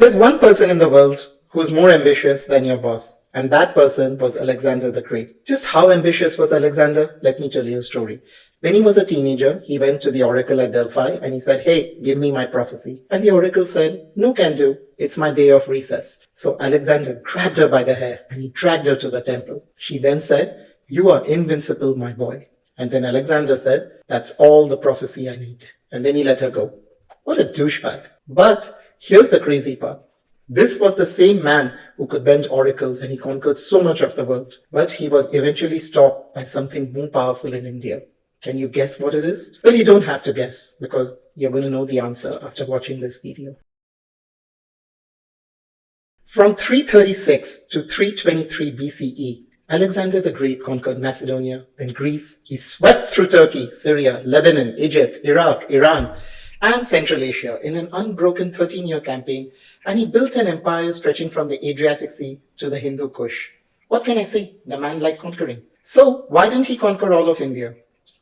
There's one person in the world who's more ambitious than your boss, and that person was Alexander the Great. Just how ambitious was Alexander? Let me tell you a story. When he was a teenager, he went to the oracle at Delphi and he said, "Hey, give me my prophecy." And the oracle said, "No can do. It's my day of recess." So Alexander grabbed her by the hair and he dragged her to the temple. She then said, "You are invincible, my boy." And then Alexander said, "That's all the prophecy I need." And then he let her go. What a douchebag. But here's the crazy part. This was the same man who could bend oracles and he conquered so much of the world. But he was eventually stopped by something more powerful in India. Can you guess what it is? Well, you don't have to guess because you're going to know the answer after watching this video. From 336 to 323 BCE, Alexander the Great conquered Macedonia, then Greece. He swept through Turkey, Syria, Lebanon, Egypt, Iraq, Iran, and Central Asia in an unbroken 13-year campaign, and he built an empire stretching from the Adriatic Sea to the Hindu Kush. What can I say? The man liked conquering. So why didn't he conquer all of India?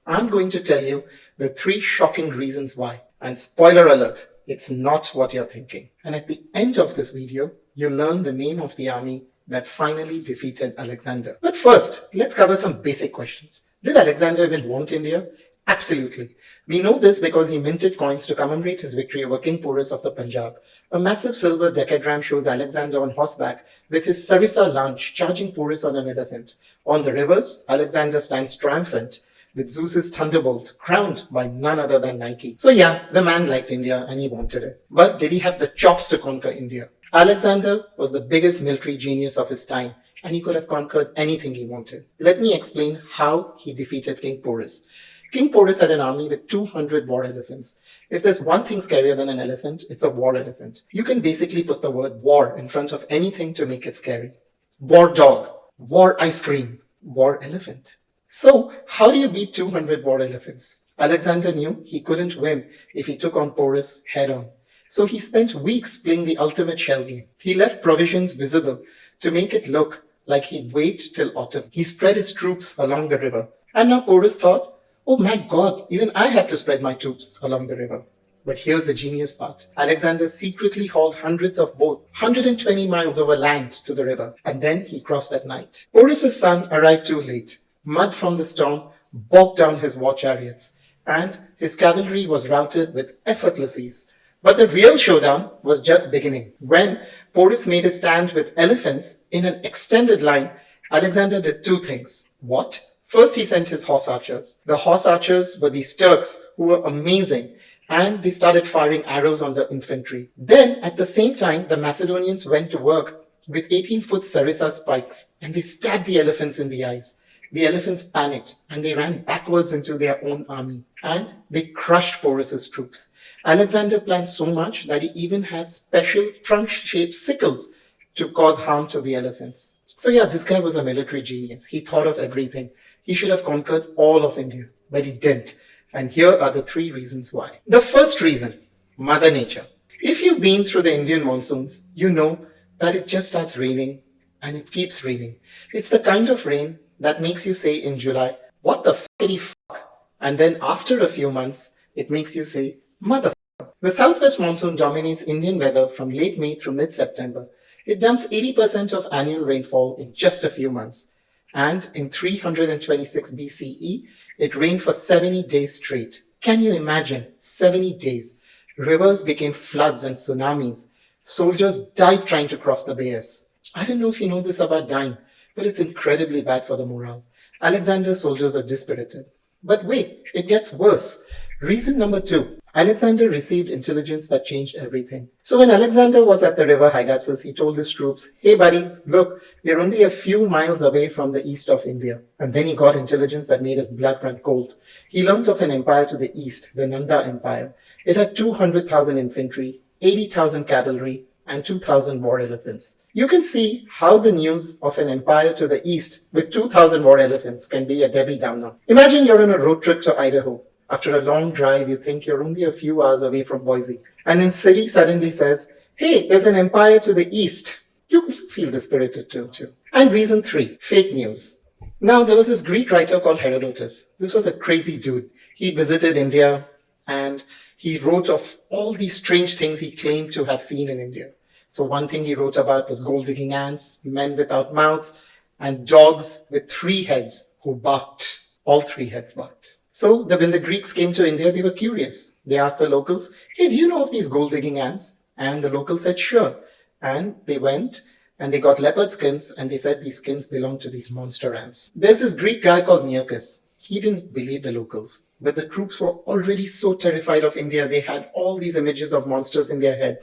I'm going to tell you the 3 shocking reasons why. And spoiler alert, it's not what you're thinking. And at the end of this video, you'll learn the name of the army that finally defeated Alexander. But first, let's cover some basic questions. Did Alexander even want India? Absolutely. We know this because he minted coins to commemorate his victory over King Porus of the Punjab. A massive silver decagram shows Alexander on horseback with his Sarissa launch charging Porus on an elephant. On the rivers, Alexander stands triumphant with Zeus's thunderbolt crowned by none other than Nike. So yeah, the man liked India and he wanted it. But did he have the chops to conquer India? Alexander was the biggest military genius of his time and he could have conquered anything he wanted. Let me explain how he defeated King Porus. King Porus had an army with 200 war elephants. If there's one thing scarier than an elephant, it's a war elephant. You can basically put the word war in front of anything to make it scary. War dog, war ice cream, war elephant. So how do you beat 200 war elephants? Alexander knew he couldn't win if he took on Porus head on. So he spent weeks playing the ultimate shell game. He left provisions visible to make it look like he'd wait till autumn. He spread his troops along the river. And now Porus thought, oh my God, even I have to spread my troops along the river. But here's the genius part. Alexander secretly hauled hundreds of boats, 120 miles over land to the river. And then he crossed at night. Porus' son arrived too late. Mud from the storm bogged down his war chariots, and his cavalry was routed with effortless ease. But the real showdown was just beginning. When Porus made a stand with elephants in an extended line, Alexander did 2 things. What? First, he sent his horse archers. The horse archers were these Turks who were amazing, and they started firing arrows on the infantry. Then, at the same time, the Macedonians went to work with 18-foot Sarissa spikes, and they stabbed the elephants in the eyes. The elephants panicked and they ran backwards into their own army and they crushed Porus's troops. Alexander planned so much that he even had special trunk-shaped sickles to cause harm to the elephants. So yeah, this guy was a military genius. He thought of everything. He should have conquered all of India, but he didn't. And here are the 3 reasons why. The first reason, Mother Nature. If you've been through the Indian monsoons, you know that it just starts raining and it keeps raining. It's the kind of rain that makes you say in July, what the fuckity fuck? And then after a few months, it makes you say, motherfucker. The southwest monsoon dominates Indian weather from late May through mid-September. It dumps 80% of annual rainfall in just a few months. And in 326 BCE, it rained for 70 days straight. Can you imagine? 70 days. Rivers became floods and tsunamis. Soldiers died trying to cross the Bias. I don't know if you know this about dying, but it's incredibly bad for the morale. Alexander's soldiers were dispirited. But wait, it gets worse. Reason number 2. Alexander received intelligence that changed everything. So when Alexander was at the river Hydaspes, he told his troops, hey buddies, look, we're only a few miles away from the east of India. And then he got intelligence that made his blood run cold. He learned of an empire to the east, the Nanda Empire. It had 200,000 infantry, 80,000 cavalry, and 2,000 war elephants. You can see how the news of an empire to the east with 2,000 war elephants can be a Debbie Downer. Imagine you're on a road trip to Idaho. After a long drive, you think you're only a few hours away from Boise. And then Siri suddenly says, hey, there's an empire to the east. You feel dispirited too. And reason 3, fake news. Now, there was this Greek writer called Herodotus. This was a crazy dude. He visited India and he wrote of all these strange things he claimed to have seen in India. So one thing he wrote about was gold-digging ants, men without mouths, and dogs with 3 heads who barked. All 3 heads barked. So when the Greeks came to India, they were curious. They asked the locals, hey, do you know of these gold-digging ants? And the locals said, sure. And they went and they got leopard skins, and they said these skins belong to these monster ants. There's this Greek guy called Nearchus. He didn't believe the locals, but the troops were already so terrified of India. They had all these images of monsters in their head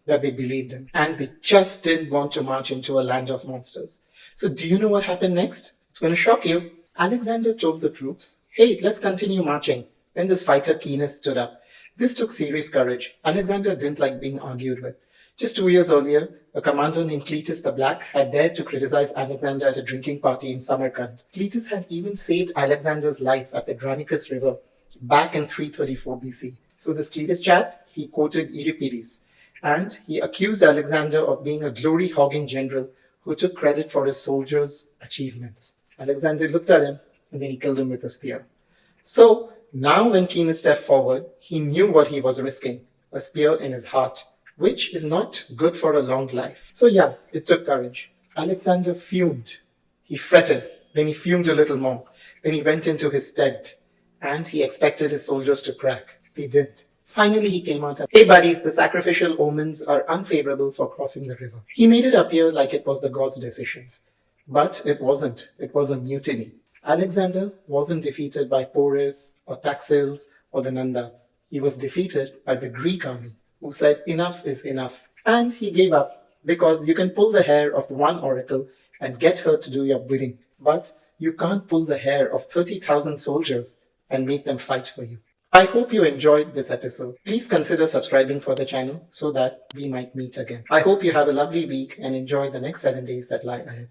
that they believed in, and they just didn't want to march into a land of monsters. So do you know what happened next? It's going to shock you. Alexander told the troops, hey, let's continue marching. Then this fighter Keay stood up. This took serious courage. Alexander didn't like being argued with. Just 2 years earlier, a commander named Cletus the Black had dared to criticize Alexander at a drinking party in Samarkand. Cletus had even saved Alexander's life at the Granicus River back in 334 BC. So this Cletus chap, he quoted Euripides, and he accused Alexander of being a glory-hogging general who took credit for his soldiers' achievements. Alexander looked at him, and then he killed him with a spear. So now when Keay stepped forward, he knew what he was risking, a spear in his heart, which is not good for a long life. So yeah, it took courage. Alexander fumed. He fretted. Then he fumed a little more. Then he went into his tent, and he expected his soldiers to crack. They didn't. Finally, he came out and, hey buddies, the sacrificial omens are unfavorable for crossing the river. He made it appear like it was the gods' decisions. But it wasn't. It was a mutiny. Alexander wasn't defeated by Porus or Taxils or the Nandas. He was defeated by the Greek army, who said enough is enough. And he gave up, because you can pull the hair of one oracle and get her to do your bidding, but you can't pull the hair of 30,000 soldiers and make them fight for you. I hope you enjoyed this episode. Please consider subscribing for the channel so that we might meet again. I hope you have a lovely week and enjoy the next 7 days that lie ahead.